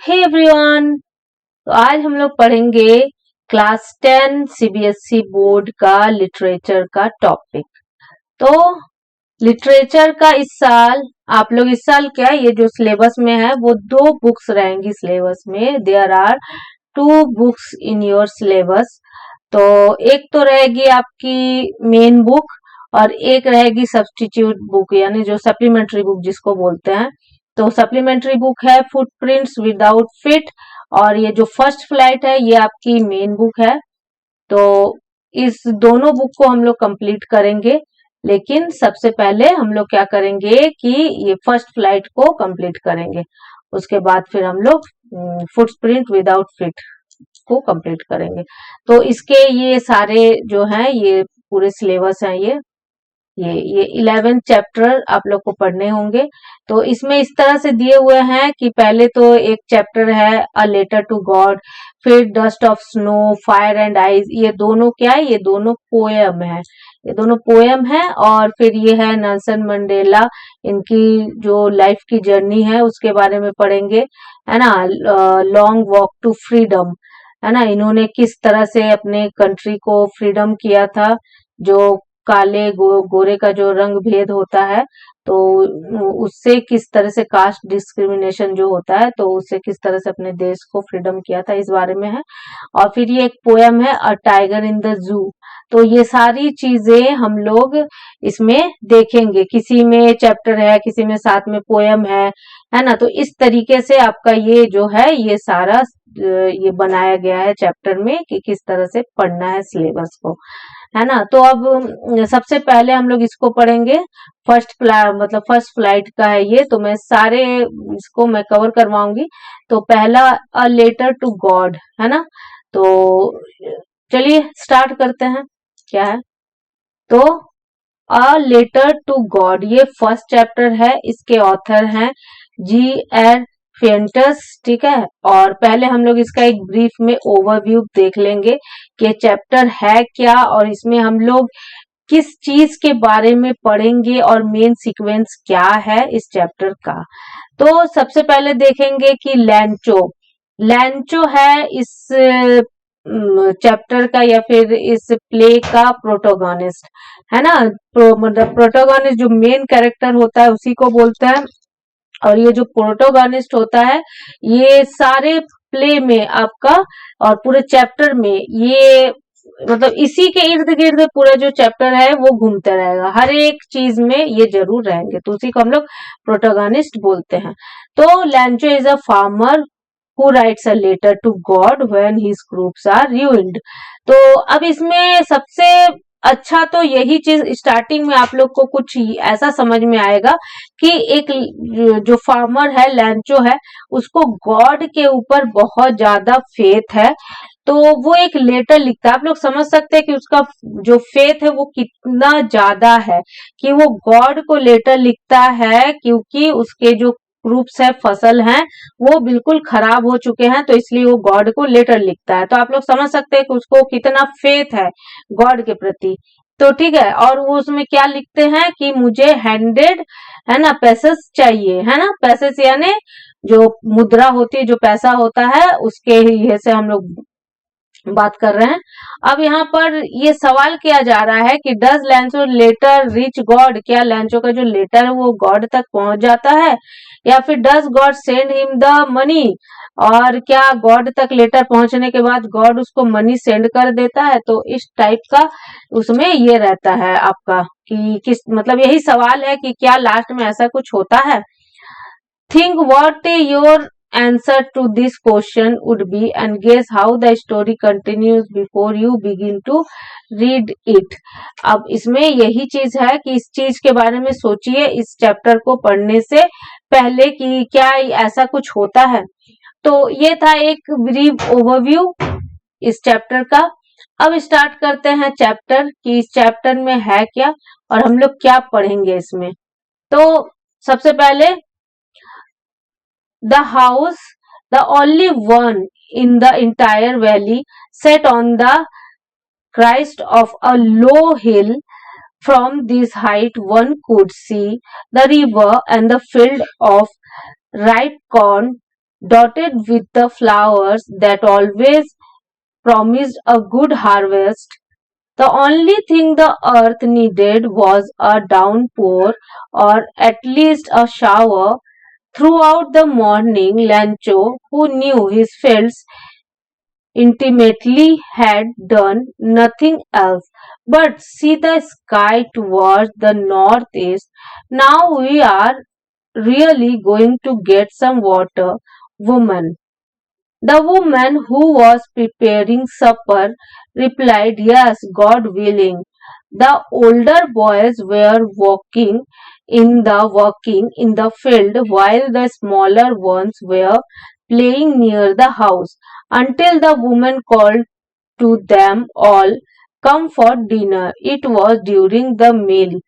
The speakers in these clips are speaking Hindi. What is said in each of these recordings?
हे एवरीवन, तो आज हम लोग पढ़ेंगे क्लास 10 सीबीएसई बोर्ड का लिटरेचर का टॉपिक। तो लिटरेचर का इस साल आप लोग इस साल क्या ये जो सिलेबस में है वो 2 बुक्स रहेंगी सिलेबस में। There are 2 books in your syllabus. तो एक तो रहेगी आपकी मेन बुक और एक रहेगी सब्स्टिट्यूट बुक, यानी जो सप्लीमेंट्री बुक जिसको बोलते हैं। तो सप्लीमेंट्री बुक है फुटप्रिंट्स विदाउट फिट, और ये जो फर्स्ट फ्लाइट है ये आपकी मेन बुक है। तो इस दोनों बुक को हम लोग कंप्लीट करेंगे, लेकिन सबसे पहले हम लोग क्या करेंगे कि ये फर्स्ट फ्लाइट को कंप्लीट करेंगे, उसके बाद फिर हम लोग फुटप्रिंट विदाउट फिट को कंप्लीट करेंगे। तो इसके ये सारे जो हैं ये पूरे सिलेबस हैं, ये 11 चैप्टर आप लोग को पढ़ने होंगे। तो इसमें इस तरह से दिए हुए हैं कि पहले तो एक चैप्टर है अ लेटर टू गॉड, फिर dust of snow, fire and ice. ये दोनों क्या है, ये दोनों पोएम है, ये दोनों पोएम है। और फिर ये है नेल्सन मंडेला, इनकी जो लाइफ की जर्नी है उसके बारे में पढ़ेंगे, है ना। लॉन्ग वॉक टू फ्रीडम, है ना, इन्होंने किस तरह से अपने कंट्री को फ्रीडम किया था। जो काले गोरे का जो रंग भेद होता है, तो उससे किस तरह से कास्ट डिस्क्रिमिनेशन जो होता है, तो उससे किस तरह से अपने देश को फ्रीडम किया था, इस बारे में है। और फिर ये एक पोएम है a tiger in the zoo. तो ये सारी चीजें हम लोग इसमें देखेंगे, किसी में चैप्टर है, किसी में साथ में पोएम है ना। तो इस तरीके से आपका ये जो है ये सारा ये बनाया गया है चैप्टर में कि किस तरह से पढ़ना है सिलेबस को, है ना। तो अब सबसे पहले हम लोग इसको पढ़ेंगे। मतलब फर्स्ट फ्लाइट का है ये, तो मैं सारे इसको मैं कवर करवाऊंगी। तो पहला अ लेटर टू गॉड, है ना। तो चलिए स्टार्ट करते हैं, क्या है। तो अ लेटर टू गॉड ये फर्स्ट चैप्टर है, इसके ऑथर हैं G.R. फेंटस, ठीक है। और पहले हम लोग इसका एक ब्रीफ में ओवरव्यू देख लेंगे कि चैप्टर है क्या और इसमें हम लोग किस चीज के बारे में पढ़ेंगे और मेन सीक्वेंस क्या है इस चैप्टर का। तो सबसे पहले देखेंगे कि लैंचो लैंचो है इस चैप्टर का या फिर इस प्ले का प्रोटोगोनिस्ट, है ना। मतलब प्रोटोगोनिस्ट जो मेन कैरेक्टर होता है उसी को बोलते हैं, और ये जो प्रोटोगोनिस्ट होता है ये सारे प्ले में आपका और पूरे चैप्टर में ये मतलब इसी के इर्द गिर्द पूरा जो चैप्टर है वो घूमते रहेगा, हर एक चीज में ये जरूर रहेंगे, तो उसी को हम लोग प्रोटोगोनिस्ट बोलते हैं। तो लैंचो is a farmer who writes a letter to God when his crops are ruined। तो अब इसमें सबसे अच्छा तो यही चीज स्टार्टिंग में आप लोग को कुछ ऐसा समझ में आएगा कि एक जो फार्मर है लैंचो है उसको गॉड के ऊपर बहुत ज्यादा फेथ है। तो वो एक लेटर लिखता है, आप लोग समझ सकते हैं कि उसका जो फेथ है वो कितना ज्यादा है कि वो गॉड को लेटर लिखता है, क्योंकि उसके जो क्रूप्स है, फसल हैं, वो बिल्कुल खराब हो चुके हैं, तो इसलिए वो गॉड को लेटर लिखता है। तो आप लोग समझ सकते हैं कि उसको कितना फेथ है गॉड के प्रति। तो ठीक है, और वो उसमें क्या लिखते हैं कि मुझे हैंडेड, है ना, पैसेस चाहिए, है ना। पैसेस यानी जो मुद्रा होती है, जो पैसा होता है, उसके ही से हम लोग बात कर रहे हैं। अब यहाँ पर ये सवाल किया जा रहा है कि does Lencho letter reach God, क्या लैंचो का जो लेटर है वो गॉड तक पहुंच जाता है, या फिर does God send him the money, और क्या गॉड तक लेटर पहुंचने के बाद गॉड उसको मनी सेंड कर देता है। तो इस टाइप का उसमें ये रहता है आपका कि किस मतलब यही सवाल है कि क्या लास्ट में ऐसा कुछ होता है। Think what your answer to this question would be and guess how the story continues before you begin to read it। अब इसमें यही चीज है कि इस चीज के बारे में सोचिए इस चैप्टर को पढ़ने से पहले कि क्या ऐसा कुछ होता है। तो ये था एक ब्रीफ ओवरव्यू इस चैप्टर का। अब स्टार्ट करते हैं चैप्टर कि इस चैप्टर में है क्या और हम लोग क्या पढ़ेंगे इसमें। तो सबसे पहले the house, the only one in the entire valley, set on the crest of a low hill, From this height one could see the river and the field of ripe corn dotted with the flowers that always promised a good harvest. The only thing the earth needed was a downpour, or at least a shower. Throughout the morning, Lancho, who knew his fields intimately, had done nothing else but see the sky towards the northeast. Now we are really going to get some water, woman. The woman who was preparing supper replied, "Yes, God willing." The older boys were working in the field while the smaller ones were playing near the house until the woman called to them all, "Come for dinner." It was during the meal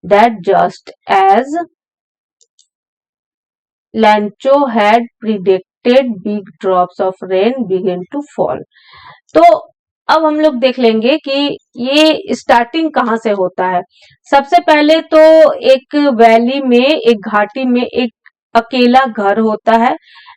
that, just as Lancho had predicted, big drops of rain began to fall. तो अब हम लोग देख लेंगे कि ये स्टार्टिंग कहाँ से होता है। सबसे पहले तो एक वैली में, एक घाटी में एक अकेला घर होता है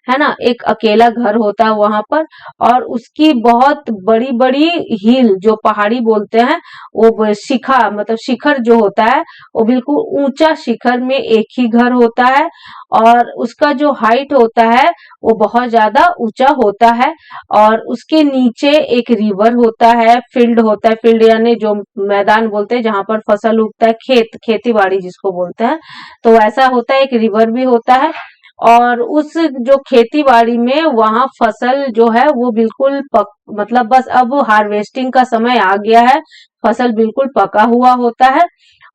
ना, एक अकेला घर होता है वहां पर, और उसकी बहुत बड़ी बड़ी हिल, जो पहाड़ी बोलते हैं, वो शिखा मतलब शिखर जो होता है, वो बिल्कुल ऊंचा शिखर में एक ही घर होता है, और उसका जो हाइट होता है वो बहुत ज्यादा ऊंचा होता है, और उसके नीचे एक रिवर होता है, फील्ड होता है, फील्ड यानी जो मैदान बोलते हैं जहां पर फसल उगता है, खेती बाड़ी जिसको बोलते हैं, तो ऐसा होता है, एक रिवर भी होता है। और उस जो खेती बाड़ी में वहां फसल जो है वो बिल्कुल मतलब बस अब हार्वेस्टिंग का समय आ गया है, फसल बिल्कुल पका हुआ होता है,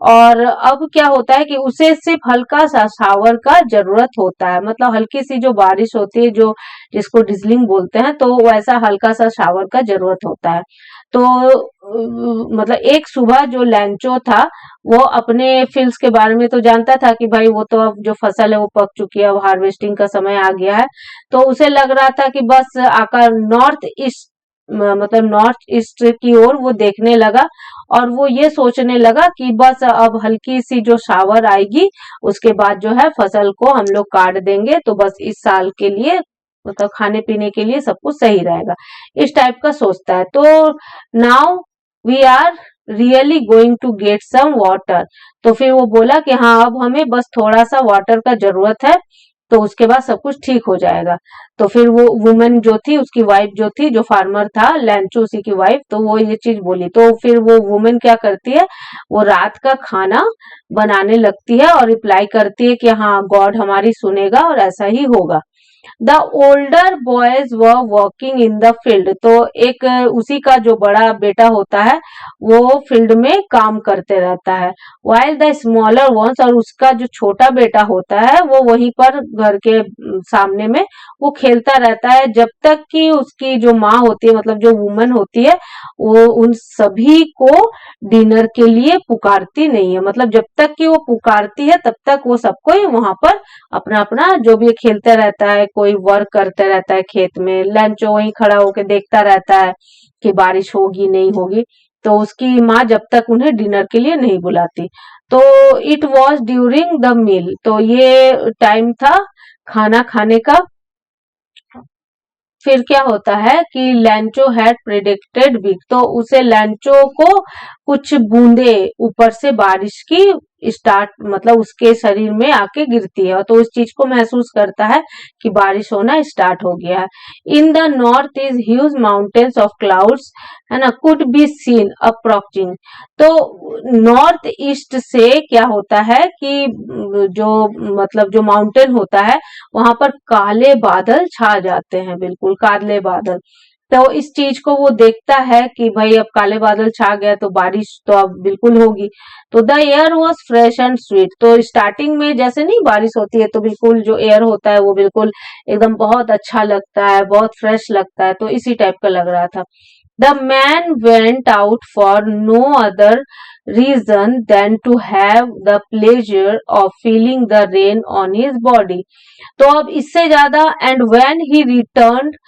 और अब क्या होता है कि उसे सिर्फ हल्का सा शावर का जरूरत होता है, मतलब हल्की सी जो बारिश होती है, जो जिसको ड्रिजलिंग बोलते हैं, तो वैसा हल्का सा शावर का जरूरत होता है। तो मतलब एक सुबह जो लैंचो था वो अपने फील्ड्स के बारे में तो जानता था कि भाई वो तो अब जो फसल है वो पक चुकी है, अब हार्वेस्टिंग का समय आ गया है, तो उसे लग रहा था कि बस आकर नॉर्थ ईस्ट मतलब नॉर्थ ईस्ट की ओर वो देखने लगा, और वो ये सोचने लगा कि बस अब हल्की सी जो शावर आएगी उसके बाद जो है फसल को हम लोग काट देंगे, तो बस इस साल के लिए मतलब खाने पीने के लिए सब कुछ सही रहेगा, इस टाइप का सोचता है। तो now we are really going to get some water. तो फिर वो बोला कि हाँ अब हमें बस थोड़ा सा वाटर का जरूरत है, तो उसके बाद सब कुछ ठीक हो जाएगा। तो फिर वो वुमन जो थी, उसकी वाइफ जो थी, जो फार्मर था लैंचो उसी की वाइफ, तो वो ये चीज बोली, तो फिर वो वुमन क्या करती है, वो रात का खाना बनाने लगती है और रिप्लाई करती है कि हाँ गॉड हमारी सुनेगा और ऐसा ही होगा। The older boys were working in the field. तो एक उसी का जो बड़ा बेटा होता है वो फील्ड में काम करते रहता है, वाइल द स्मॉलर वंस, और उसका जो छोटा बेटा होता है वो वहीं पर घर के सामने में वो खेलता रहता है, जब तक कि उसकी जो माँ होती है, मतलब जो वुमन होती है, वो उन सभी को डिनर के लिए पुकारती नहीं है। मतलब जब तक कि वो पुकारती है तब तक वो सबको वहां पर अपना अपना जो भी खेलते रहता है, कोई वर्क करते रहता है खेत में, लंच वहीं खड़ा होकर देखता रहता है कि बारिश होगी नहीं होगी, तो उसकी माँ जब तक उन्हें डिनर के लिए नहीं बुलाती। तो it was during the meal, तो ये टाइम था खाना खाने का। फिर क्या होता है कि लैंचो हैड प्रेडिक्टेड बिग, तो उसे लैंचो को कुछ बूंदे ऊपर से बारिश की स्टार्ट मतलब उसके शरीर में आके गिरती है, तो उस चीज को महसूस करता है कि बारिश होना स्टार्ट हो गया है। In the north is huge mountains of clouds, है ना, कुड बी सीन अप्रोचिंग। तो नॉर्थ ईस्ट से क्या होता है कि जो मतलब जो माउंटेन होता है वहां पर काले बादल छा जाते हैं, बिल्कुल काले बादल। तो इस चीज को वो देखता है कि भाई अब काले बादल छा गया तो बारिश तो अब बिल्कुल होगी। तो the air was fresh and sweet, तो स्टार्टिंग में जैसे नहीं बारिश होती है तो बिल्कुल जो एयर होता है वो बिल्कुल एकदम बहुत अच्छा लगता है, बहुत फ्रेश लगता है, तो इसी टाइप का लग रहा था। The man went out for no other reason than to have the pleasure of feeling the rain on his body। तो अब इससे ज्यादा, and when he returned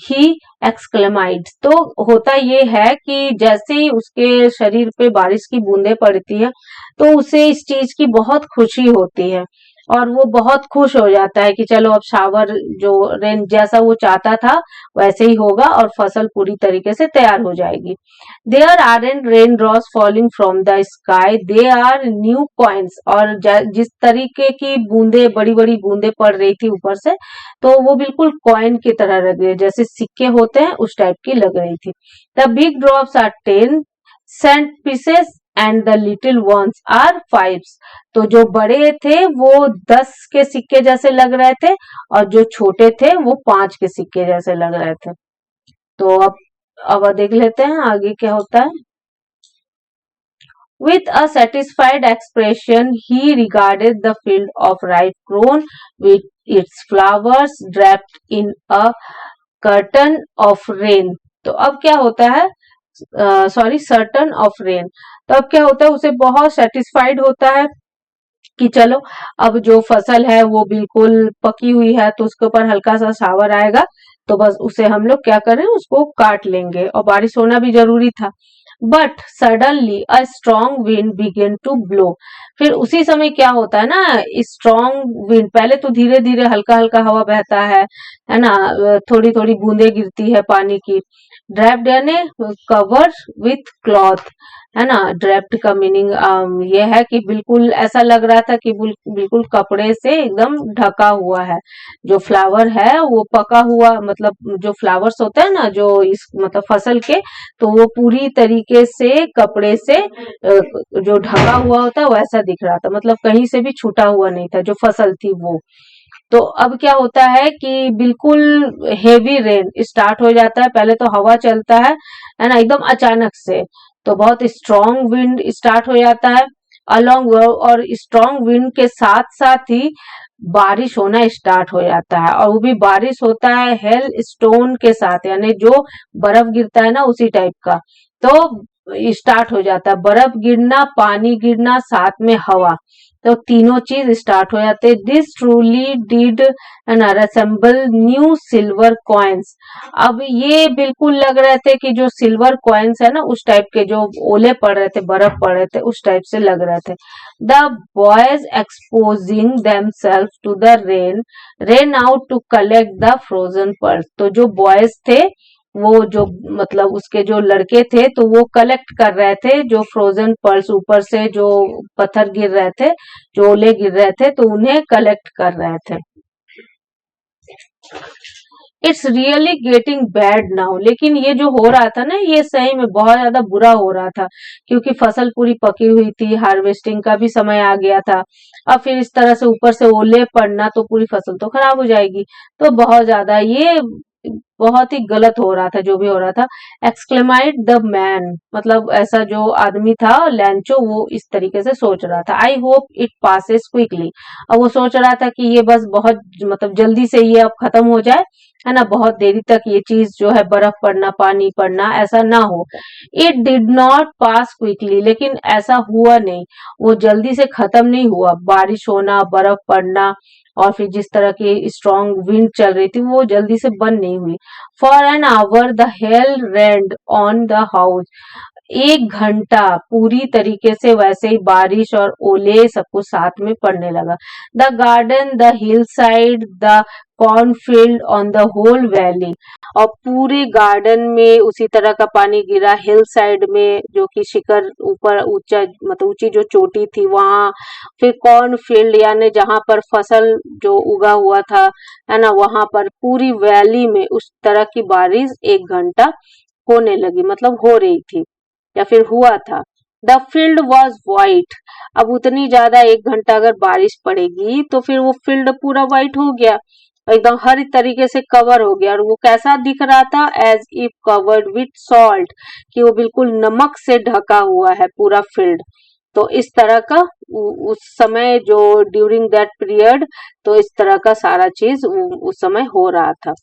ही एक्सक्लेमाइड। तो होता ये है कि जैसे ही उसके शरीर पे बारिश की बूंदें पड़ती है तो उसे इस चीज की बहुत खुशी होती है और वो बहुत खुश हो जाता है कि चलो अब शावर जो रेन जैसा वो चाहता था वैसे ही होगा और फसल पूरी तरीके से तैयार हो जाएगी। There are and rain drops falling from the sky, they are new coins. और जिस तरीके की बूंदे बड़ी बड़ी बूंदे पड़ रही थी ऊपर से तो वो बिल्कुल कॉइन की तरह लग रही है, जैसे सिक्के होते हैं उस टाइप की लग रही थी। The big drops are 10 cent pieces and the little ones are 5। तो जो बड़े थे वो 10 के सिक्के जैसे लग रहे थे और जो छोटे थे वो 5 के सिक्के जैसे लग रहे थे। तो अब देख लेते हैं आगे क्या होता है। With a satisfied expression, he regarded the field of ripe corn with its flowers draped in a curtain of rain। तो अब क्या होता है, सॉरी, सर्टन ऑफ रेन। तो अब क्या होता है, उसे बहुत सेटिस्फाइड होता है कि चलो अब जो फसल है वो बिल्कुल पकी हुई है तो उसके ऊपर हल्का सा शावर आएगा तो बस उसे हम लोग क्या करें, उसको काट लेंगे, और बारिश होना भी जरूरी था। But suddenly a strong wind began to blow. फिर उसी समय क्या होता है ना, स्ट्रॉन्ग विंड, पहले तो धीरे धीरे हल्का हल्का हवा बहता है ना, थोड़ी थोड़ी बूंदे गिरती है पानी की। ड्रैप्ड यानी कवर विथ क्लॉथ, है ना। ड्रैप्ड का मीनिंग ये है कि बिल्कुल ऐसा लग रहा था कि बिल्कुल कपड़े से एकदम ढका हुआ है। जो फ्लावर है वो पका हुआ, मतलब जो फ्लावर्स होते हैं ना जो इस मतलब फसल के, तो वो पूरी तरीके से कपड़े से जो ढका हुआ होता है वैसा दिख रहा था, मतलब कहीं से भी छूटा हुआ नहीं था जो फसल थी वो। तो अब क्या होता है कि बिल्कुल हेवी रेन स्टार्ट हो जाता है, पहले तो हवा चलता है ना, एकदम अचानक से। तो बहुत स्ट्रॉन्ग विंड स्टार्ट हो जाता है अलोंग, और स्ट्रॉन्ग विंड के साथ साथ ही बारिश होना स्टार्ट हो जाता है, और वो भी बारिश होता है हेल स्टोन के साथ, यानी जो बर्फ गिरता है ना उसी टाइप का। तो स्टार्ट हो जाता है बर्फ गिरना, पानी गिरना, साथ में हवा, तो तीनों चीज स्टार्ट हो जाते। This truly did resemble new silver coins. अब ये बिल्कुल लग रहे थे कि जो सिल्वर कॉइन्स है ना उस टाइप के, जो ओले पड़ रहे थे, बर्फ पड़ रहे थे, उस टाइप से लग रहे थे। The boys exposing themselves to the rain rain out to collect the frozen pearls. तो जो बॉयज थे वो जो मतलब उसके जो लड़के थे तो वो कलेक्ट कर रहे थे जो फ्रोजन पर्ल्स, ऊपर से जो पत्थर गिर रहे थे, जो ओले गिर रहे थे, तो उन्हें कलेक्ट कर रहे थे। It's really getting bad now. लेकिन ये जो हो रहा था ना ये सही में बहुत ज्यादा बुरा हो रहा था, क्योंकि फसल पूरी पकी हुई थी, हार्वेस्टिंग का भी समय आ गया था। अब फिर इस तरह से ऊपर से ओले पड़ना तो पूरी फसल तो खराब हो जाएगी। तो बहुत ज्यादा ये बहुत ही गलत हो रहा था जो भी हो रहा था। एक्सक्लेमाइड द मैन, मतलब ऐसा जो आदमी था लैंचो, वो इस तरीके से सोच रहा था। I hope it passes quickly. अब वो सोच रहा था कि ये बस बहुत मतलब जल्दी से ये अब खत्म हो जाए, है ना, बहुत देरी तक ये चीज जो है बर्फ पड़ना, पानी पड़ना, ऐसा ना हो। It did not pass quickly, लेकिन ऐसा हुआ नहीं, वो जल्दी से खत्म नहीं हुआ। बारिश होना, बर्फ पड़ना और फिर जिस तरह की स्ट्रॉन्ग विंड चल रही थी वो जल्दी से बंद नहीं हुई। For an hour the hell rained on the house. 1 घंटा पूरी तरीके से वैसे ही बारिश और ओले सब कुछ साथ में पड़ने लगा। The garden, the hill side, the cornfield, on the whole valley. और पूरे गार्डन में उसी तरह का पानी गिरा, हिल साइड में जो कि शिखर ऊपर ऊंचा मतलब ऊंची जो चोटी थी वहां, फिर कॉर्नफील्ड यानी जहां पर फसल जो उगा हुआ था, है ना, वहां पर पूरी वैली में उस तरह की बारिश 1 घंटा होने लगी, मतलब हो रही थी या फिर हुआ था। The field was white. अब उतनी ज्यादा 1 घंटा अगर बारिश पड़ेगी तो फिर वो फील्ड पूरा वाइट हो गया, एकदम हर तरीके से कवर हो गया। और वो कैसा दिख रहा था, as if covered with salt, कि वो बिल्कुल नमक से ढका हुआ है पूरा फील्ड। तो इस तरह का उस समय जो ड्यूरिंग दैट पीरियड, तो इस तरह का सारा चीज उस समय हो रहा था।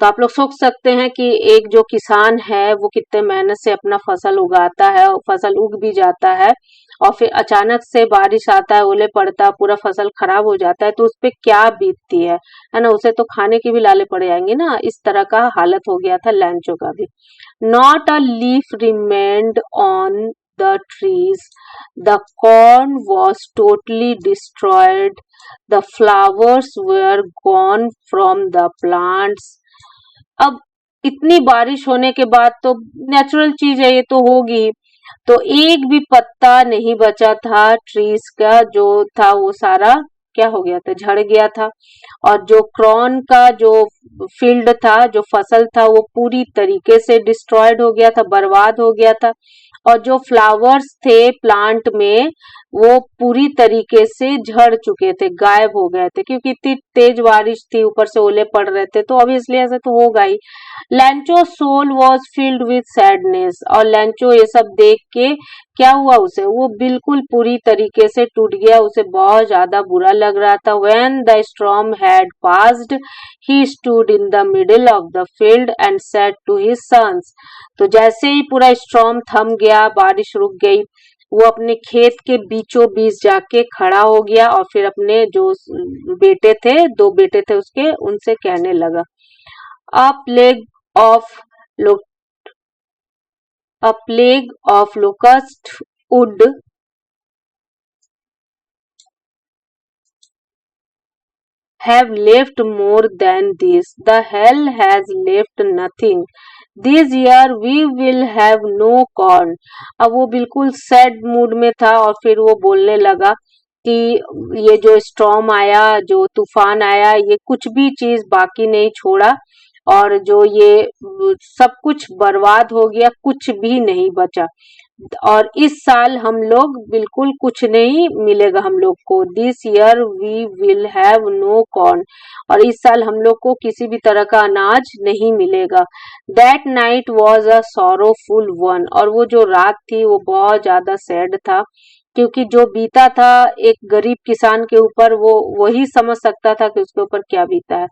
तो आप लोग सोच सकते हैं कि एक जो किसान है वो कितने मेहनत से अपना फसल उगाता है और फसल उग भी जाता है और फिर अचानक से बारिश आता है, ओले पड़ता है, पूरा फसल खराब हो जाता है, तो उस पे क्या बीतती है ना। उसे तो खाने के भी लाले पड़ जाएंगे ना। इस तरह का हालत हो गया था लैंचो का भी। Not a leaf remained on the trees, the corn was totally destroyed, the flowers were gone from the plants. अब इतनी बारिश होने के बाद तो नेचुरल चीज है, ये तो होगी। तो एक भी पत्ता नहीं बचा था ट्रीज का, जो था वो सारा क्या हो गया था, झड़ गया था। और जो क्रॉन का जो फील्ड था, जो फसल था, वो पूरी तरीके से डिस्ट्रॉयड हो गया था, बर्बाद हो गया था। और जो फ्लावर्स थे प्लांट में, वो पूरी तरीके से झड़ चुके थे, गायब हो गए थे, क्योंकि इतनी तेज बारिश थी, ऊपर से ओले पड़ रहे थे, तो ऑब्वियसली ऐसा तो होगा ही। Lencho soul was filled with sadness, और लैंचो ये सब देख के क्या हुआ उसे, वो बिल्कुल पूरी तरीके से टूट गया, उसे बहुत ज्यादा बुरा लग रहा था। When the storm had passed, he stood in the middle of the field and said to his sons. तो जैसे ही पूरा स्टॉर्म थम गया, बारिश रुक गई, वो अपने खेत के बीचों बीच जाके खड़ा हो गया, और फिर अपने जो बेटे थे, 2 बेटे थे उसके, उनसे कहने लगा, A plague of lo- a plague of locust would have left more than this. The hell has left nothing. This year we will have no corn. अब वो बिल्कुल सैड मूड में था, और फिर वो बोलने लगा कि ये जो स्टॉर्म आया, जो तूफान आया, ये कुछ भी चीज बाकी नहीं छोड़ा, और जो ये सब कुछ बर्बाद हो गया, कुछ भी नहीं बचा। और इस साल हम लोग बिल्कुल कुछ नहीं मिलेगा हम लोग को। This year we will have no corn, और इस साल हम लोग को किसी भी तरह का अनाज नहीं मिलेगा। That night was a sorrowful one, और वो जो रात थी वो बहुत ज्यादा सैड था, क्योंकि जो बीता था एक गरीब किसान के ऊपर, वो वही समझ सकता था कि उसके ऊपर क्या बीता है।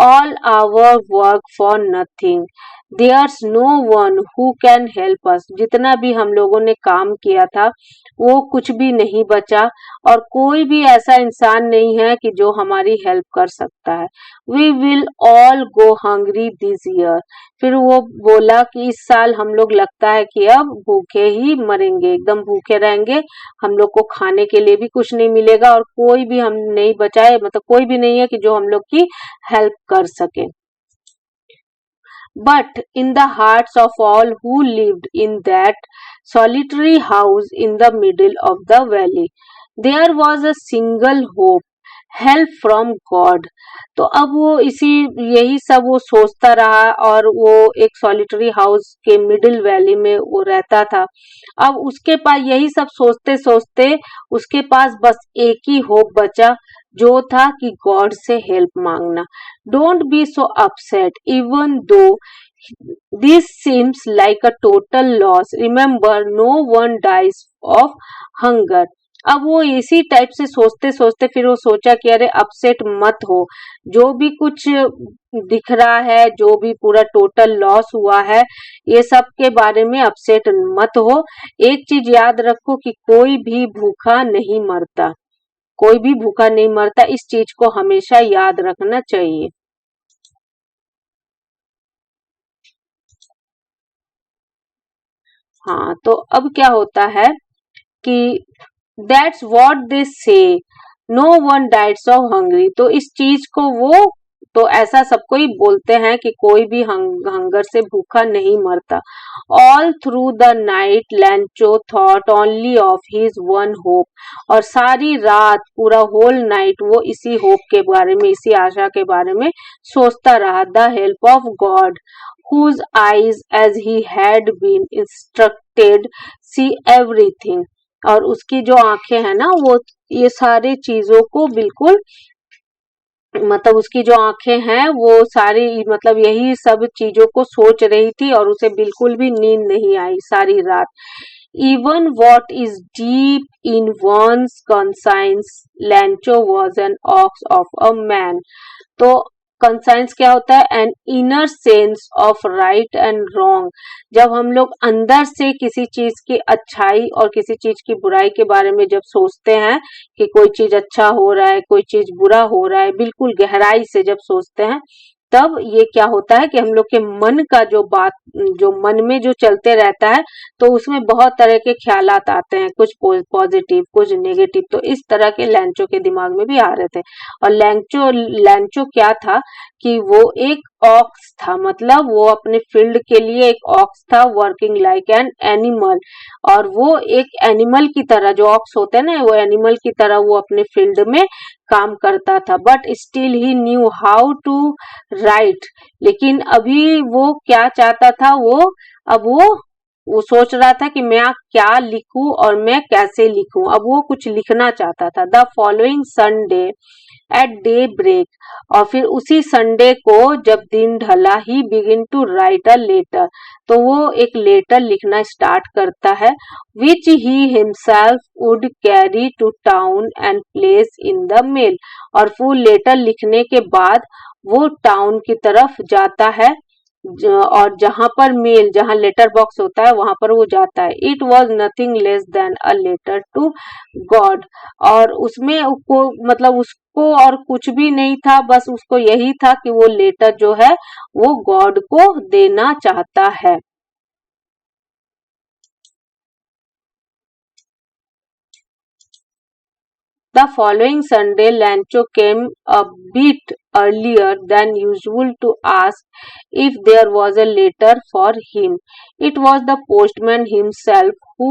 All our work for nothing, there's no one who can help us. जितना भी हम लोगों ने काम किया था, वो कुछ भी नहीं बचा, और कोई भी ऐसा इंसान नहीं है कि जो हमारी हेल्प कर सकता है। We will all go hungry this year. फिर वो बोला कि इस साल हम लोग लगता है कि अब भूखे ही मरेंगे, एकदम भूखे रहेंगे, हम लोग को खाने के लिए भी कुछ नहीं मिलेगा, और कोई भी हम नहीं बचाए, मतलब कोई भी नहीं है कि जो हम लोग की हेल्प कर सके। But in the hearts of all who lived in that solitary house in the middle of the valley, there was a single hope, help from God. तो अब वो इसी यही सब वो सोचता रहा, और वो एक सॉलिटरी हाउस के मिडिल वैली में वो रहता था। अब उसके पास यही सब सोचते सोचते उसके पास बस एक ही होप बचा, जो था कि गॉड से हेल्प मांगना। Don't be so upset even though this seems like a total loss, remember no one dies of hunger. अब वो इसी टाइप से सोचते सोचते फिर वो सोचा कि अरे अपसेट मत हो, जो भी कुछ दिख रहा है, जो भी पूरा टोटल लॉस हुआ है, ये सब के बारे में अपसेट मत हो। एक चीज याद रखो कि कोई भी भूखा नहीं मरता, कोई भी भूखा नहीं मरता, इस चीज को हमेशा याद रखना चाहिए। हाँ, तो अब क्या होता है कि that's what they say, no one diets of hungry. तो इस चीज को वो, तो ऐसा सबको ही बोलते हैं कि कोई भी हंगर से भूखा नहीं मरता। All through the night लैंचो thought only of his one hope, और सारी रात पूरा होल नाइट वो इसी होप के बारे में, इसी आशा के बारे में सोचता रहा। The help of God whose eyes as he had been instructed see everything, और उसकी जो आंखें हैं ना, वो ये सारी चीजों को बिल्कुल, मतलब उसकी जो आंखें हैं वो सारी, मतलब यही सब चीजों को सोच रही थी, और उसे बिल्कुल भी नींद नहीं आई सारी रात। Even what is deep in one's conscience, Lencho was an ox of a man. तो कंसाइंस क्या होता है? An inner sense of right and wrong. जब हम लोग अंदर से किसी चीज की अच्छाई और किसी चीज की बुराई के बारे में जब सोचते हैं कि कोई चीज अच्छा हो रहा है, कोई चीज बुरा हो रहा है, बिल्कुल गहराई से जब सोचते हैं, तब ये क्या होता है कि हम लोग के मन का जो मन में जो चलते रहता है, तो उसमें बहुत तरह के ख्यालात आते हैं, कुछ पॉजिटिव, कुछ नेगेटिव। तो इस तरह के लैंचो के दिमाग में भी आ रहे थे। और लैंचो लैंचो क्या था कि वो एक ऑक्स था, मतलब वो अपने फील्ड के लिए एक ऑक्स था, वर्किंग लाइक एन एनिमल। और वो एक एनिमल की तरह, जो ऑक्स होते हैं ना, वो एनिमल की तरह वो अपने फील्ड में काम करता था। But still he knew how to write. लेकिन अभी वो क्या चाहता था, अब वो सोच रहा था कि मैं क्या लिखूं और मैं कैसे लिखूं। अब वो कुछ लिखना चाहता था। The following Sunday at daybreak. और फिर उसी संडे को जब दिन ढला, he begin to write a letter. तो वो एक लेटर लिखना स्टार्ट करता है, which he himself would carry to town and place in the mail. और वो लेटर लिखने के बाद वो टाउन की तरफ जाता है, और जहां लेटर बॉक्स होता है वहां पर वो जाता है। It was nothing less than a letter to God. और उसमें को मतलब उसको और कुछ भी नहीं था, बस उसको यही था कि वो लेटर जो है वो गॉड को देना चाहता है। The following Sunday, Lancho came a bit earlier than usual to ask if there was a letter for him. It was the postman himself who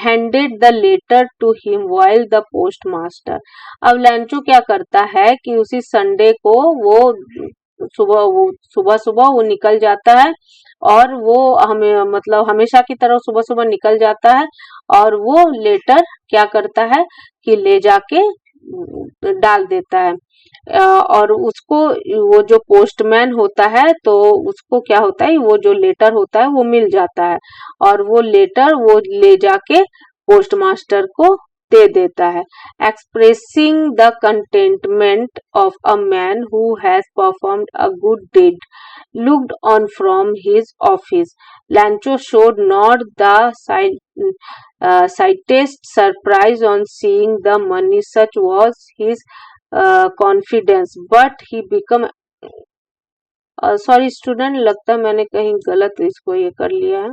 handed the letter to him while the postmaster. अब लैंचो क्या करता है कि उसी संडे को वो सुबह सुबह वो निकल जाता है, और वो हमें मतलब हमेशा की तरह सुबह सुबह निकल जाता है, और वो लेटर क्या करता है कि ले जाके डाल देता है। और उसको वो जो पोस्टमैन होता है, तो उसको क्या होता है, वो जो लेटर होता है वो मिल जाता है, और वो लेटर वो ले जाके पोस्टमास्टर को दे देता है। Expressing the contentment of a man who has performed a good deed looked on from his office. Lancho showed not the slightest surprise on seeing the money. Such was his confidence. But he became sorry student, लगता है मैंने कहीं गलत इसको ये कर लिया है।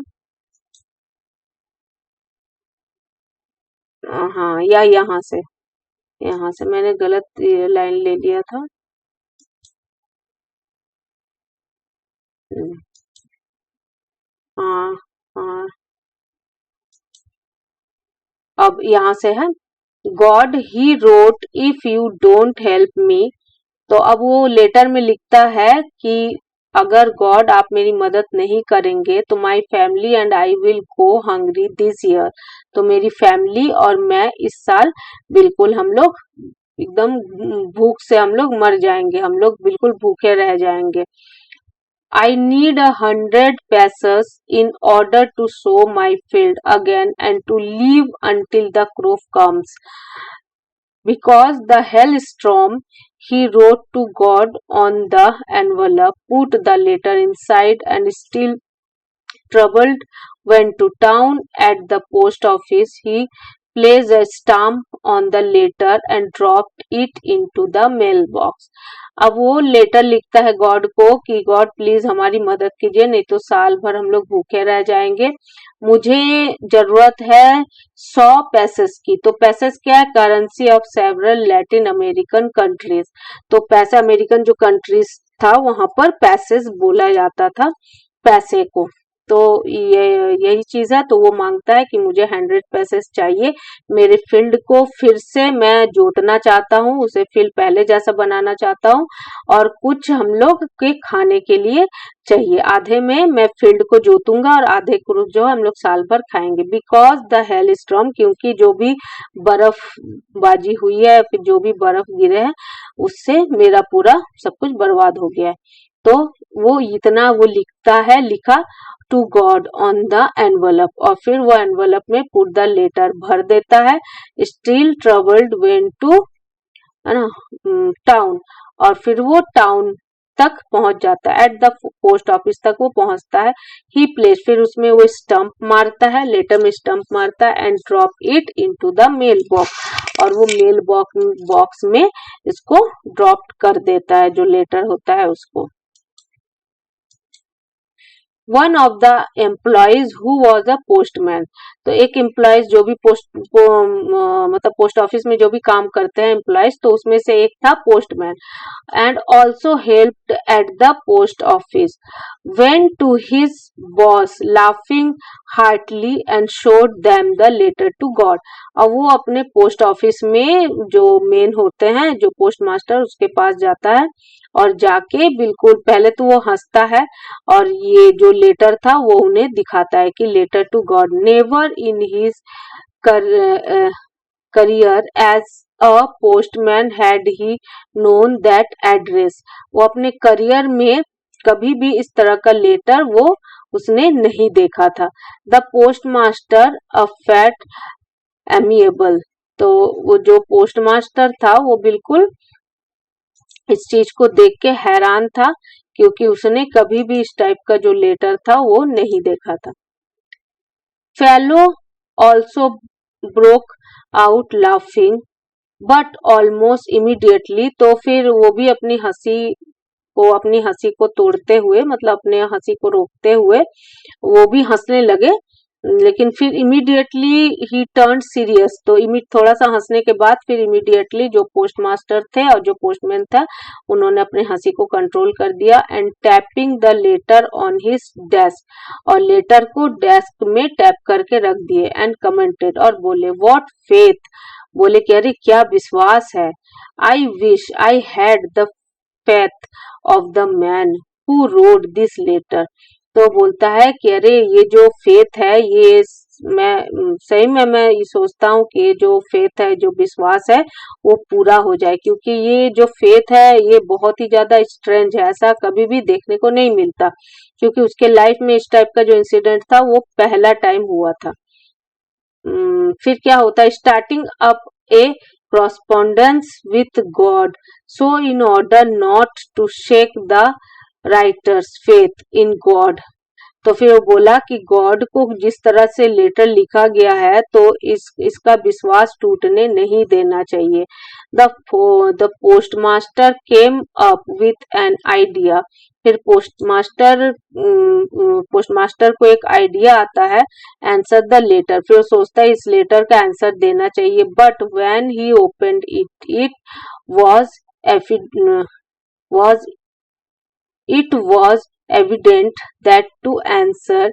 हाँ, या यहाँ से मैंने गलत लाइन ले लिया था। हाँ हाँ, अब यहाँ से है, God he wrote if you don't help me. तो अब वो लेटर में लिखता है कि अगर गॉड आप मेरी मदद नहीं करेंगे तो my family and I will go hungry this year. तो मेरी फैमिली और मैं इस साल बिल्कुल हम लोग एकदम भूख से हम लोग मर जाएंगे, हम लोग बिल्कुल भूखे रह जाएंगे। I need 100 pesos in order to sow my field again and to leave until the crop comes. Because the hailstorm, he wrote to God on the envelope, put the letter inside, and still troubled, went to town. At the post office. He placed a stamp on the letter and dropped it into the mailbox. अब वो लेटर लिखता है गॉड को कि गॉड प्लीज हमारी मदद कीजिए, नहीं तो साल भर हम लोग भूखे रह जाएंगे। मुझे जरूरत है 100 पैसेस की। तो पैसेस क्या है? Currency of several Latin American countries. तो पैसा अमेरिकन जो कंट्रीज था वहां पर पैसेस बोला जाता था पैसे को। तो ये यही चीज है। तो वो मांगता है कि मुझे 100 पैसेस चाहिए, मेरे फील्ड को फिर से मैं जोतना चाहता हूँ, उसे फील्ड पहले जैसा बनाना चाहता हूँ, और कुछ हम लोग के खाने के लिए चाहिए। आधे में मैं फील्ड को जोतूंगा और आधे को जो हम लोग साल भर खाएंगे। बिकॉज द हेल स्टॉर्म, क्योंकि जो भी बर्फबाजी हुई है, फिर जो भी बर्फ गिरे हैं, उससे मेरा पूरा सब कुछ बर्बाद हो गया है। तो वो इतना वो लिखा to God on the envelope, और फिर वो एनवलप में पुट द लेटर भर देता है। स्टिल ट्रबल्ड वेंट टू, है ना, टाउन। और फिर वो टाउन तक पहुंच जाता है, एट द पोस्ट ऑफिस तक वो पहुंचता है। ही प्लेस, फिर उसमें वो स्टंप मारता है, लेटर में स्टंप मारता है, and drop it into the mail box, और वो मेल बॉक्स में इसको ड्रॉप कर देता है, जो लेटर होता है उसको। One of the employees who was a postman, तो एक एम्प्लॉइज जो भी मतलब पोस्ट ऑफिस में जो भी काम करते हैं एम्प्लॉइज, तो उसमें से एक था postman, and also helped at the post office, went to his boss laughing heartily and showed them the letter to God। अब वो अपने पोस्ट ऑफिस में जो मेन होते हैं, जो पोस्ट मास्टर, उसके पास जाता है और जाके बिल्कुल पहले तो वो हंसता है और ये जो लेटर था वो उन्हें दिखाता है कि letter to God. Never in his career as a postman had he known that address, वो अपने करियर में कभी भी इस तरह का लेटर वो उसने नहीं देखा था। The post master a fat amiable, तो वो जो पोस्ट मास्टर था वो बिल्कुल इस चीज को देख के हैरान था, क्योंकि उसने कभी भी इस टाइप का जो लेटर था वो नहीं देखा था। Fellow also broke out laughing but almost immediately, तो फिर वो भी अपनी हंसी को तोड़ते हुए, मतलब अपने हंसी को रोकते हुए वो भी हंसने लगे, लेकिन फिर इमीडिएटली ही टर्न सीरियस, तो थोड़ा सा हंसने के बाद फिर इमीडिएटली जो पोस्ट मास्टर थे और जो पोस्टमैन था उन्होंने अपने हंसी को कंट्रोल कर दिया, and tapping the later on his desk, और लेटर को डेस्क में टैप करके रख दिए, एंड कमेंटेड, और बोले व्हाट फेथ, बोले कि अरे क्या विश्वास है, I wish I had the faith of the man who wrote this letter, तो बोलता है कि अरे ये जो फेथ है, ये मैं सही में मैं ये सोचता हूँ कि जो फेथ है, जो विश्वास है वो पूरा हो जाए, क्योंकि ये जो फेथ है ये बहुत ही ज्यादा स्ट्रेंज है, ऐसा कभी भी देखने को नहीं मिलता, क्योंकि उसके लाइफ में इस टाइप का जो इंसिडेंट था वो पहला टाइम हुआ था। फिर क्या होता है, starting up A correspondence with God, so in order not to shake the writer's faith in God, तो फिर वो बोला कि गॉड को जिस तरह से लेटर लिखा गया है तो इसका विश्वास टूटने नहीं देना चाहिए। The postmaster came up with an idea, फिर पोस्टमास्टर को एक आइडिया आता है, आंसर द लेटर, फिर वो सोचता है इस लेटर का आंसर देना चाहिए, but when he opened it was was it was evident that to answer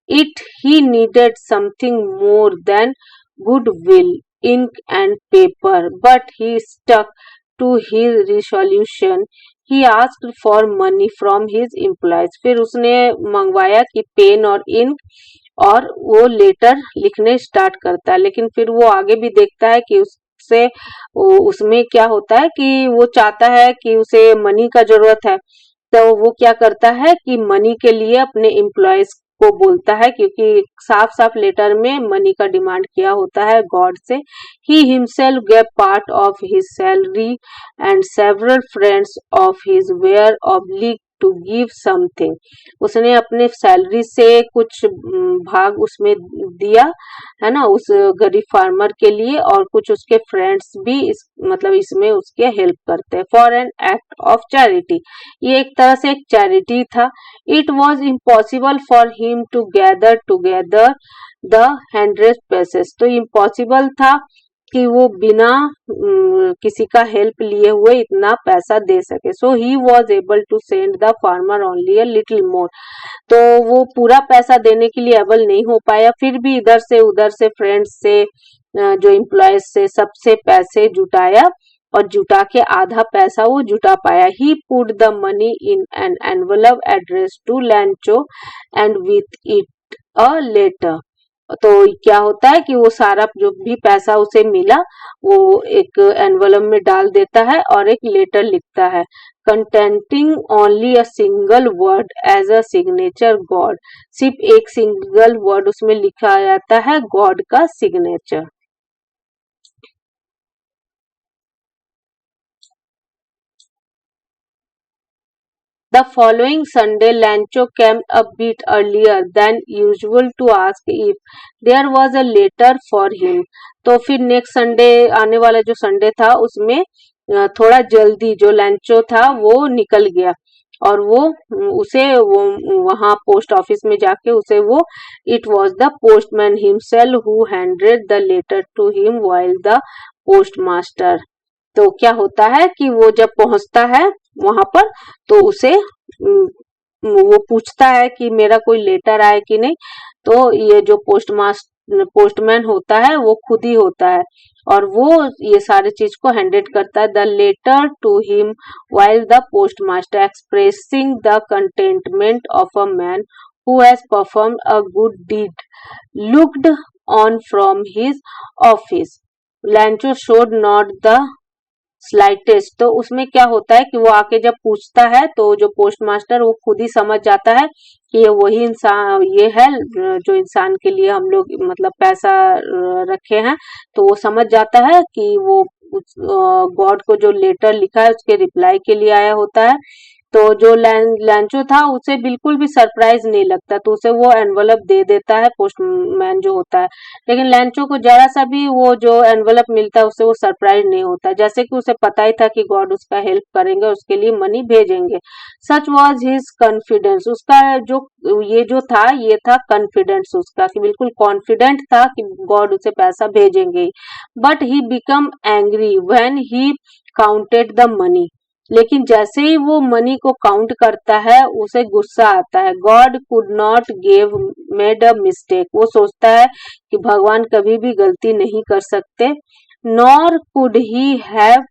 it he needed something more than goodwill, ink and paper, but he stuck to his resolution. He asked for money from his employees. फिर उसने मंगवाया कि पेन और इंक, और वो लेटर लिखने स्टार्ट करता है, लेकिन फिर वो आगे भी देखता है कि उससे उसमें क्या होता है कि वो चाहता है कि उसे मनी का जरूरत है, तो वो क्या करता है कि मनी के लिए अपने एम्प्लॉयज को बोलता है, क्योंकि साफ साफ लेटर में मनी का डिमांड किया होता है गॉड से। He himself gave part of his salary and several friends of his were obliged to give something, उसने अपने सैलरी से कुछ भाग उसमें दिया है ना, उस गरीब फार्मर के लिए, और कुछ उसके फ्रेंड्स भी मतलब इसमें उसके हेल्प करते हैं। For an act of charity, ये एक तरह से एक चैरिटी था। It was impossible for him to gather together the 100 pesos, तो इम्पॉसिबल था कि वो बिना किसी का हेल्प लिए हुए इतना पैसा दे सके। So he was able to send the farmer only a little more, तो वो पूरा पैसा देने के लिए एबल नहीं हो पाया, फिर भी इधर से उधर से फ्रेंड्स से, जो एम्प्लॉयज से, सबसे पैसे जुटाया, और जुटा के आधा पैसा वो जुटा पाया। He put the money in an envelope address to Lencho and with it a letter, तो क्या होता है कि वो सारा जो भी पैसा उसे मिला वो एक एनवलप में डाल देता है और एक लेटर लिखता है, containing only a single word as a signature God, सिर्फ एक सिंगल वर्ड उसमें लिखा जाता है गॉड का signature. The following Sunday, Lancho came a bit earlier than usual to ask if there was a letter for him. तो फिर नेक्स्ट संडे आने वाला जो संडे था उसमें थोड़ा जल्दी जो लैंचो था वो निकल गया और वो उसे वो वहां पोस्ट ऑफिस में जाके उसे वो it was the postman himself who handed the letter to him while the postmaster. तो क्या होता है कि वो जब पहुंचता है वहां पर तो उसे वो पूछता है कि मेरा कोई लेटर आया कि नहीं। तो ये जो पोस्टमैन होता है वो खुद ही होता है और वो ये सारे चीज को हैंडेड करता है। The letter to him while the postmaster expressing the contentment of a man who has performed a good deed looked on from his office. Lancho showed not the slightest. तो उसमें क्या होता है कि वो आके जब पूछता है तो जो पोस्ट मास्टर वो खुद ही समझ जाता है कि ये वही इंसान ये है जो इंसान के लिए हम लोग मतलब पैसा रखे हैं। तो वो समझ जाता है कि वो गॉड को जो लेटर लिखा है उसके रिप्लाई के लिए आया होता है। तो जो लैंचो था उसे बिल्कुल भी सरप्राइज नहीं लगता तो उसे वो एनवलप दे देता है पोस्टमैन जो होता है। लेकिन लैंचो को जरा सा भी वो जो एनवलप मिलता है उससे वो सरप्राइज नहीं होता, जैसे कि उसे पता ही था कि गॉड उसका हेल्प करेंगे उसके लिए मनी भेजेंगे। सच वॉज हिज कॉन्फिडेंस। उसका जो था ये था कॉन्फिडेंस उसका कि बिल्कुल कॉन्फिडेंट था कि गॉड उसे पैसा भेजेंगे। But he become angry when he counted the money. लेकिन जैसे ही वो मनी को काउंट करता है उसे गुस्सा आता है। God could not give made a mistake. वो सोचता है कि भगवान कभी भी गलती नहीं कर सकते। Nor could he have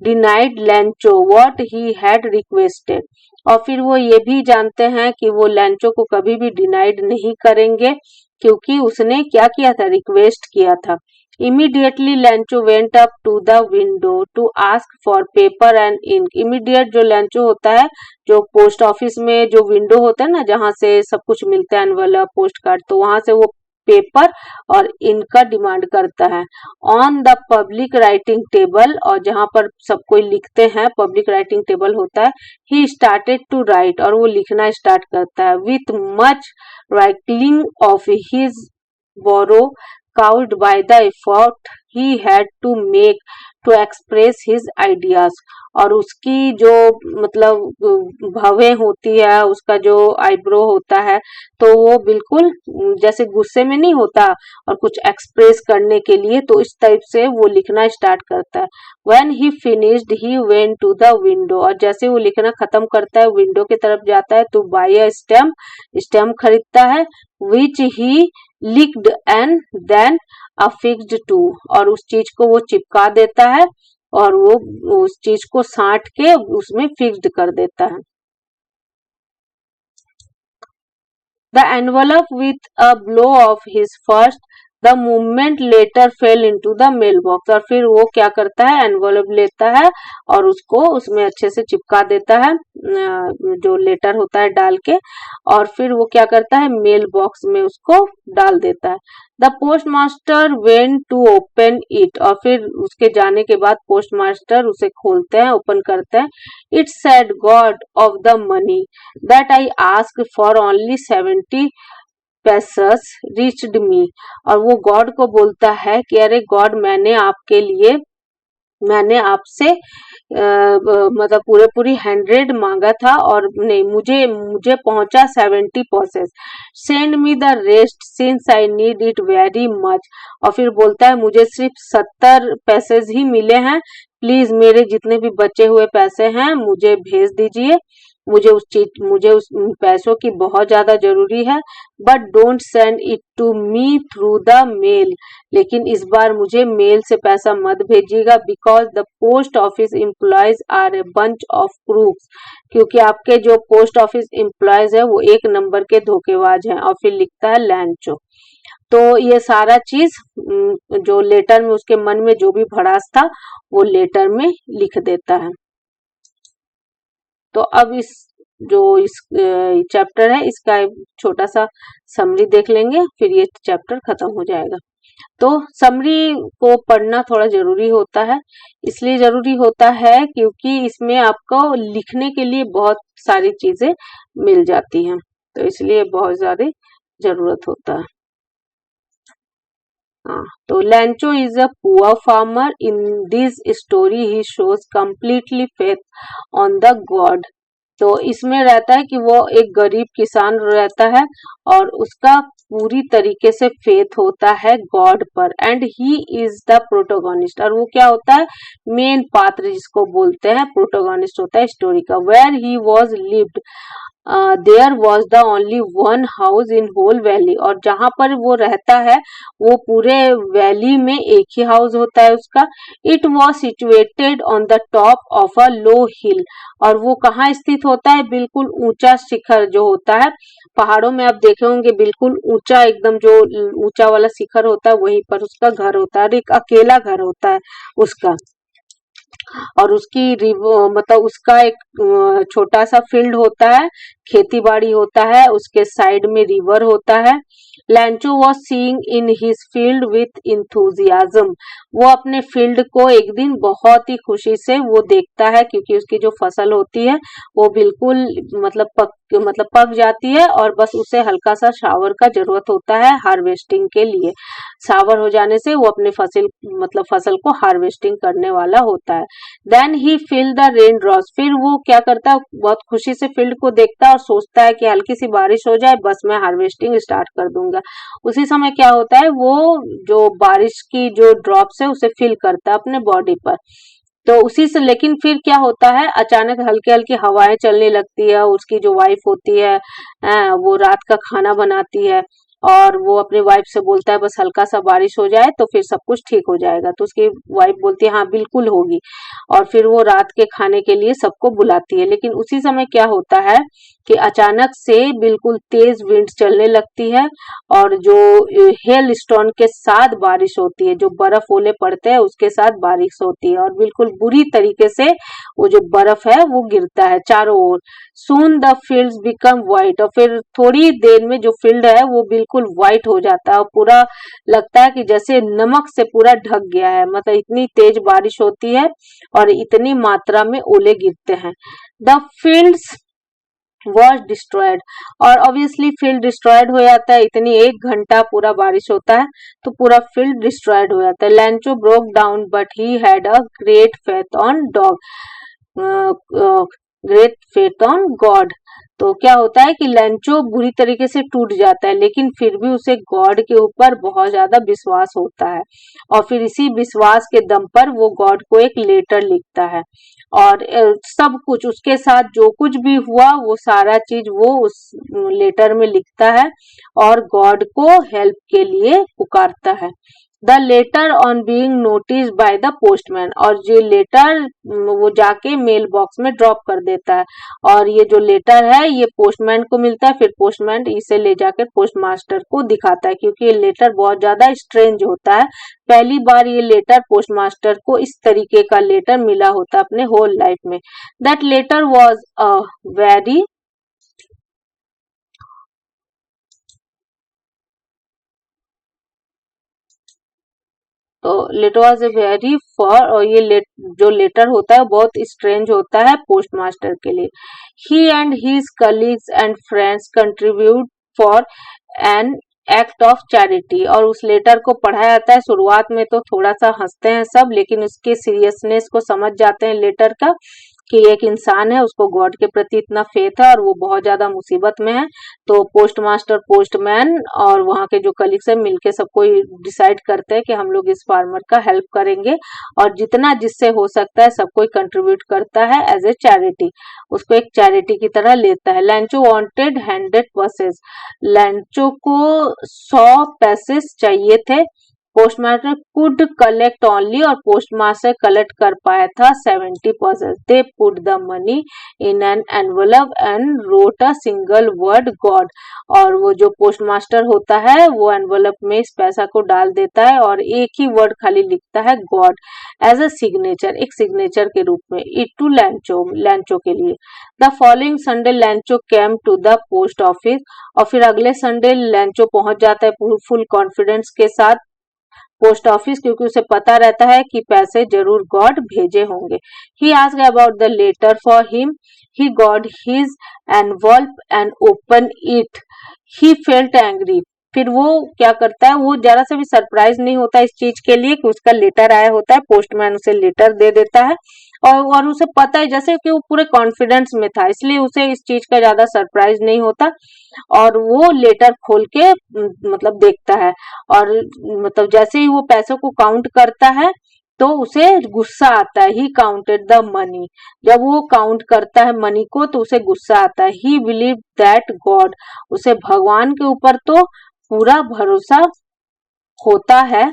denied लैंचो what he had requested. और फिर वो ये भी जानते हैं कि वो लैंचो को कभी भी डिनाइड नहीं करेंगे क्योंकि उसने क्या किया था, रिक्वेस्ट किया था। Immediately Lancho went up to the window to ask for paper and ink. Immediate जो लैंचो होता है जो पोस्ट ऑफिस में जो विंडो होता है ना जहाँ से सब कुछ मिलता है एनवलप पोस्ट कार्ड, तो वहां से वो पेपर और इंक का डिमांड करता है। On the public writing table, और जहाँ पर सब कोई लिखते हैं पब्लिक राइटिंग टेबल होता है। ही स्टार्टेड टू राइट, और वो लिखना स्टार्ट करता है। With much wrinkling of his brow cowed by the effort he had to make to express his ideas। और उसकी जो मतलब भवें होती है, उसका जो आईब्रो होता है, तो वो बिल्कुल जैसे गुस्से में नहीं होता और कुछ एक्सप्रेस करने के लिए, तो इस टाइप से वो लिखना स्टार्ट करता है। When he finished he went to the window, और जैसे वो लिखना खत्म करता है विंडो की तरफ जाता है तो buy a स्टैम्प खरीदता है। which he licked and then affixed to, और उस चीज को वो चिपका देता है और वो उस चीज को साट के उसमें फिक्स्ड कर देता है। The envelope with a blow of his first the movement later fell into the mailbox। और फिर वो क्या करता है, एनवलप लेता है और उसको उसमें अच्छे से चिपका देता है जो लेटर होता है डाल के, और फिर वो क्या करता है मेल बॉक्स में उसको डाल देता है। The postmaster went to open it, और फिर उसके जाने के बाद पोस्ट मास्टर उसे खोलते हैं, ओपन करते हैं। It said God of the money that I ask for only 70 pesos reached me। और वो गॉड को बोलता है कि अरे गॉड, मैंने आपसे मतलब पूरी 100 मांगा था और नहीं, मुझे पहुंचा 70 possesses. Send me the rest since I need it very much. और फिर बोलता है मुझे सिर्फ 70 पैसे ही मिले हैं, प्लीज मेरे जितने भी बचे हुए पैसे हैं मुझे भेज दीजिए, मुझे उस पैसों की बहुत ज्यादा जरूरी है। But don't send it to me through the mail, लेकिन इस बार मुझे मेल से पैसा मत भेजिएगा। Because the post office employees are a bunch of crooks, क्योंकि आपके जो पोस्ट ऑफिस एम्प्लॉयज है वो एक नंबर के धोखेबाज हैं। और फिर लिखता है लैंचो। तो ये सारा चीज जो लेटर में उसके मन में जो भी भड़ास था वो लेटर में लिख देता है। तो अब इस चैप्टर है इसका एक छोटा सा समरी देख लेंगे, फिर ये चैप्टर खत्म हो जाएगा। तो समरी को पढ़ना थोड़ा जरूरी होता है, इसलिए जरूरी होता है क्योंकि इसमें आपको लिखने के लिए बहुत सारी चीजें मिल जाती हैं, तो इसलिए बहुत ज्यादा जरूरत होता है। हाँ, तो लैंचो is a poor farmer in this story he shows completely faith on the God. तो इसमें रहता है कि वो एक गरीब किसान रहता है और उसका पूरी तरीके से फेथ होता है गॉड पर, and he is the protagonist, और वो क्या होता है, मेन पात्र जिसको बोलते हैं, प्रोटोगोनिस्ट होता है स्टोरी का। Where he was lived there was the only one house in whole valley, और जहां पर वो रहता है वो पूरे वैली में एक ही हाउस होता है उसका। It was situated on the top of a low hill, और वो कहाँ स्थित होता है, बिल्कुल ऊंचा शिखर जो होता है पहाड़ों में, आप देखे होंगे बिल्कुल ऊंचा, एकदम जो ऊंचा वाला शिखर होता है वहीं पर उसका घर होता है, और एक अकेला घर होता है उसका। और उसकी मतलब उसका एक छोटा सा फील्ड होता है, खेती बाड़ी होता है, उसके साइड में रिवर होता है। लैंचो was seeing in his field with enthusiasm, वो अपने फील्ड को एक दिन बहुत ही खुशी से वो देखता है, क्योंकि उसकी जो फसल होती है वो बिल्कुल मतलब पक जाती है, और बस उसे हल्का सा शावर का जरूरत होता है हार्वेस्टिंग के लिए। शावर हो जाने से वो अपने फसल को हार्वेस्टिंग करने वाला होता है। Then he feel the rain drops, फिर वो क्या करता है, बहुत खुशी से फील्ड को देखता है और सोचता है कि हल्की सी बारिश हो जाए, बस मैं हार्वेस्टिंग स्टार्ट कर दूंगा। उसी समय क्या होता है, वो जो बारिश की जो ड्रॉप्स है उसे फील करता है अपने बॉडी पर। तो उसी से, लेकिन फिर क्या होता है, अचानक हल्की हल्की हवाएं चलने लगती है। उसकी जो वाइफ होती है वो रात का खाना बनाती है, और वो अपनी वाइफ से बोलता है बस हल्का सा बारिश हो जाए तो फिर सब कुछ ठीक हो जाएगा। तो उसकी वाइफ बोलती है हाँ बिल्कुल होगी, और फिर वो रात के खाने के लिए सबको बुलाती है। लेकिन उसी समय क्या होता है कि अचानक से बिल्कुल तेज विंड चलने लगती है, और जो हेल स्टोन के साथ बारिश होती है, जो बर्फ ओले पड़ते हैं उसके साथ बारिश होती है, और बिल्कुल बुरी तरीके से वो जो बर्फ है वो गिरता है चारों ओर। Soon the fields become white, और फिर थोड़ी देर में जो फील्ड है वो बिल्कुल व्हाइट हो जाता है, और पूरा लगता है कि जैसे नमक से पूरा ढक गया है, मतलब इतनी तेज बारिश होती है और इतनी मात्रा में ओले गिरते हैं। द फील्ड्स वॉज डिस्ट्रॉयड, और ऑब्वियसली फील्ड डिस्ट्रॉयड हो जाता है, इतनी 1 घंटा पूरा बारिश होता है तो पूरा फील्ड डिस्ट्रॉयड हो जाता है। लैंचो broke down but he had a great faith on dog, great faith on God. तो क्या होता है कि लैंचो बुरी तरीके से टूट जाता है, लेकिन फिर भी उसे गॉड के ऊपर बहुत ज्यादा विश्वास होता है, और फिर इसी विश्वास के दम पर वो गॉड को एक लेटर लिखता है, और सब कुछ उसके साथ जो कुछ भी हुआ वो सारा चीज वो उस लेटर में लिखता है, और गॉड को हेल्प के लिए पुकारता है। The later on being notice by the postman, और ये लेटर वो जाके मेल बॉक्स में ड्रॉप कर देता है, और ये जो लेटर है ये पोस्टमैन को मिलता है, फिर पोस्टमैन इसे ले जाकर पोस्ट मास्टर को दिखाता है, क्योंकि ये लेटर बहुत ज्यादा स्ट्रेंज होता है। पहली बार ये लेटर पोस्ट मास्टर को इस तरीके का लेटर मिला होता है अपने होल लाइफ में। That letter was a very तो late was a very far, और ये जो लेटर होता है बहुत स्ट्रेंज होता है पोस्ट मास्टर के लिए। He and his colleagues and friends contribute for an act of charity, और उस लेटर को पढ़ा जाता है। शुरुआत में तो थोड़ा सा हंसते हैं सब, लेकिन उसके सीरियसनेस को समझ जाते हैं लेटर का, कि एक इंसान है उसको गॉड के प्रति इतना फेथ है और वो बहुत ज्यादा मुसीबत में है। तो पोस्ट मास्टर, पोस्टमैन और वहां के जो कलीग्स है मिलके सबको डिसाइड करते हैं कि हम लोग इस फार्मर का हेल्प करेंगे, और जितना जिससे हो सकता है सब कोई कंट्रीब्यूट करता है एज ए चैरिटी, उसको एक चैरिटी की तरह लेता है। लैंचो वांटेड 100 पैसेज, लैंचो को 100 पैसेज चाहिए थे। पोस्टमास्टर कुड कलेक्ट ओनली, और पोस्टमास्टर कलेक्ट कर पाया था 70%। They put the money in an envelope and wrote a single word God, और वो जो पोस्टमास्टर होता है वो एनवलप में इस पैसा को डाल देता है और एक ही वर्ड खाली लिखता है गॉड एज अ सिग्नेचर, एक सिग्नेचर के रूप में। इट टू लैंचो, लैंचो के लिए। The following Sunday Lencho came to the post office, और फिर अगले संडे लैंचो पहुंच जाता है फुल कॉन्फिडेंस के साथ पोस्ट ऑफिस, क्योंकि उसे पता रहता है कि पैसे जरूर गॉड भेजे होंगे। He asked about the letter for him, he got his envelope and open it, he felt angry. फिर वो क्या करता है, वो जरा से भी सरप्राइज नहीं होता इस चीज के लिए कि उसका लेटर आया होता है, पोस्टमैन उसे लेटर दे देता है और उसे पता है, जैसे कि वो पूरे कॉन्फिडेंस में था, इसलिए उसे इस चीज का ज्यादा सरप्राइज नहीं होता और वो लेटर खोल के मतलब देखता है और मतलब जैसे ही वो पैसों को काउंट करता है तो उसे गुस्सा आता है। ही काउंटेड द मनी, जब वो काउंट करता है मनी को तो उसे गुस्सा आता है। ही बिलीव दैट गॉड, उसे भगवान के ऊपर तो पूरा भरोसा होता है,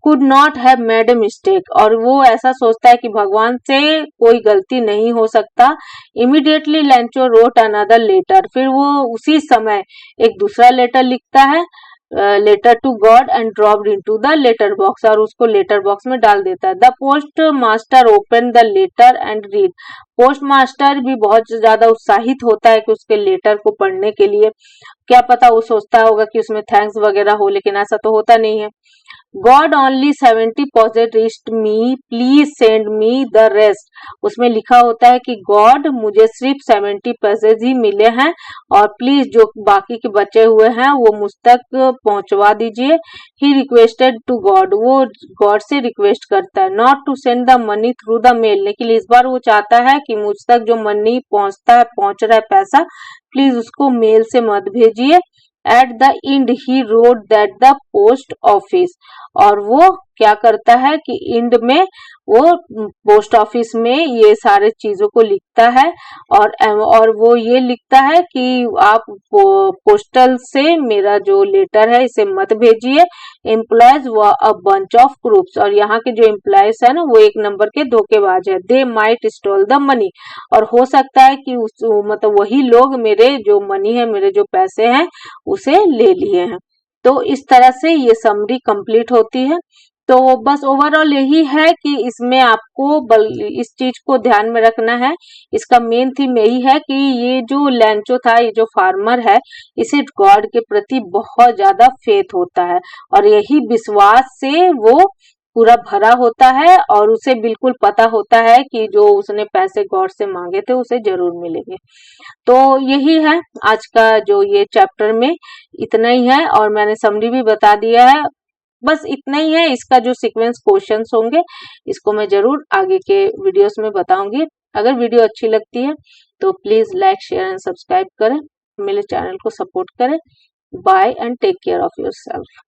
could not have made a mistake, और वो ऐसा सोचता है कि भगवान से कोई गलती नहीं हो सकता। Immediately Lencho wrote another letter, फिर वो उसी समय एक दूसरा लेटर लिखता है, letter to God and dropped into the letter box, और उसको लेटर बॉक्स में डाल देता है। The postmaster open the letter and read, postmaster भी बहुत ज्यादा उत्साहित होता है कि उसके लेटर को पढ़ने के लिए। क्या पता वो सोचता होगा कि उसमें थैंक्स वगैरह हो, लेकिन ऐसा तो होता नहीं है। God only 70% reached me, please send me the rest, उसमें लिखा होता है कि गॉड मुझे सिर्फ 70% ही मिले हैं और प्लीज जो बाकी के बचे हुए हैं वो मुझ तक पहुंचवा दीजिए। ही रिक्वेस्टेड टू गॉड, वो गॉड से रिक्वेस्ट करता है, not to send the money through the mail, लेकिन इस बार वो चाहता है कि मुझ तक जो मनी पहुंच रहा है पैसा, प्लीज उसको मेल से मत भेजिए। At the and he road that the post office, और वो क्या करता है कि एंड में वो पोस्ट ऑफिस में ये सारे चीजों को लिखता है और वो ये लिखता है कि आप पोस्टल से मेरा जो लेटर है इसे मत भेजिए। एम्प्लॉयज व अ बंच ऑफ ग्रुप्स, और यहाँ के जो एम्प्लॉयज है ना वो एक नंबर के धोखेबाज है। They might stall the money, और हो सकता है कि मतलब वही लोग मेरे जो मनी है, मेरे जो पैसे हैं उसे ले लिए हैं। तो इस तरह से ये समरी कंप्लीट होती है। तो बस ओवरऑल यही है कि इसमें आपको इस चीज को ध्यान में रखना है, इसका मेन थीम यही है कि ये जो लैंचो था, ये जो फार्मर है, इसे गॉड के प्रति बहुत ज्यादा फेथ होता है और यही विश्वास से वो पूरा भरा होता है और उसे बिल्कुल पता होता है कि जो उसने पैसे गॉड से मांगे थे उसे जरूर मिलेंगे। तो यही है आज का जो ये चैप्टर में इतना ही है और मैंने समरी भी बता दिया है। बस इतना ही है, इसका जो सीक्वेंस क्वेश्चंस होंगे इसको मैं जरूर आगे के वीडियोस में बताऊंगी। अगर वीडियो अच्छी लगती है तो please like share and subscribe करें, मेरे चैनल को सपोर्ट करें। Bye and take care of yourself.